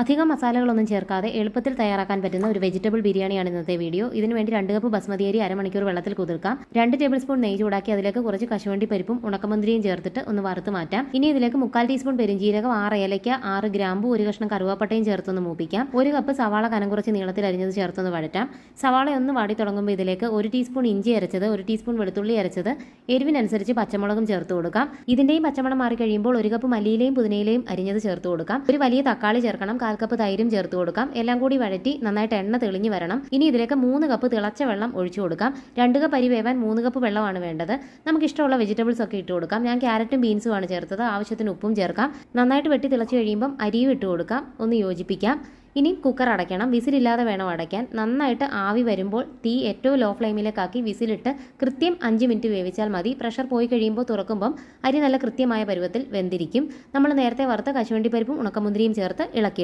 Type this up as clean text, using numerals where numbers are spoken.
അധികം മസാലകളൊന്നും ചേർക്കാതെ എളുപ്പത്തിൽ തയ്യാറാക്കാൻ പറ്റുന്ന ഒരു വെജിറ്റബിൾ ബിരിയാണിയാണ് ഇന്നത്തെ വീഡിയോ. ഇതിനു വേണ്ടി 2 കപ്പ് ബസ്മതി അരി അരമണിക്കൂർ വെള്ളത്തിൽ കുതിർക്കാം. 2 ടേബിൾ സ്പൂൺ നെയ്യ് ചൂടാക്കി അതിലേക്ക് കുറച്ച് കശുവണ്ടി പരിപ്പും ഉണക്കമുന്തിരിയും ചേർത്തിട്ട് ഒന്ന് വറുത്ത് മാറ്റാം. ഇനി ഇതിലേക്ക് 3/4 ടീസ്പൂൺ പെരിഞ്ജീരകം, 6 ഏലയ്ക്ക, 6 ഗ്രാമ്പു, 1 കഷ്ണം കറുവാപ്പട്ടയും ചേർത്തൊന്ന് മൂപ്പിക്കാം. 1 കപ്പ് സവാള കനം കുറച്ച് നീളത്തിൽ അരിഞ്ഞത് ചേർത്തൊന്ന് വഴറ്റാം. സവാള ഒന്ന് വാടി തുടങ്ങുമ്പോൾ ഇതിലേക്ക് 1 ടീസ്പൂൺ ഇഞ്ചി അരച്ചത്, 1 ടീസ്പൂൺ വെളുത്തുള്ളി അരച്ചത്, എരിവിനനുസരിച്ച് പച്ചമുളകും ചേർത്ത് കൊടുക്കാം. ഇതിന്റെയും പച്ചമണം മാറി കഴിയുമ്പോൾ 1 കപ്പ് മല്ലിയിലയും പുതിനയിലയും അരിഞ്ഞത് ചേർത്ത് കൊടുക്കാം. ഒരു വലിയ തക്കാളി ചേർക്കണം. 1/4 കപ്പ് തൈരും ചേർത്ത് കൊടുക്കാം. എല്ലാം കൂടി വഴറ്റി നന്നായിട്ട് എണ്ണ തെളിഞ്ഞു വരണം. ഇനി ഇതിലേക്ക് 3 കപ്പ് തിളച്ച വെള്ളം ഒഴിച്ചു കൊടുക്കാം. 2 കപ്പ് അരി വേവാൻ 3 കപ്പ് വെള്ളമാണ് വേണ്ടത്. നമുക്ക് ഇഷ്ടമുള്ള വെജിറ്റബിൾസ് ഒക്കെ ഇട്ട് കൊടുക്കാം. ഞാൻ ക്യാരറ്റും ബീൻസും ആണ് ചേർത്തത്. ആവശ്യത്തിന് ഉപ്പും ചേർക്കാം. നന്നായിട്ട് വെട്ടി തിളച്ചു കഴിയുമ്പം അരിയും ഇട്ട് കൊടുക്കാം. ഒന്ന് യോജിപ്പിക്കാം. ഇനി കുക്കർ അടയ്ക്കണം. വിസിലില്ലാതെ വേണം അടയ്ക്കാൻ. നന്നായിട്ട് ആവി വരുമ്പോൾ തീ ഏറ്റവും ലോ ഫ്ലെയിമിലേക്കാക്കി വിസിലിട്ട് കൃത്യം 5 മിനിറ്റ് വേവിച്ചാൽ മതി. പ്രഷർ പോയി കഴിയുമ്പോൾ തുറക്കുമ്പം അരി നല്ല കൃത്യമായ പരുവത്തിൽ വെന്തിരിക്കും. നമ്മൾ നേരത്തെ വറുത്ത കശുവണ്ടി പരിപ്പും ഉണക്കമുന്തിരിയും ചേർത്ത് ഇളക്കി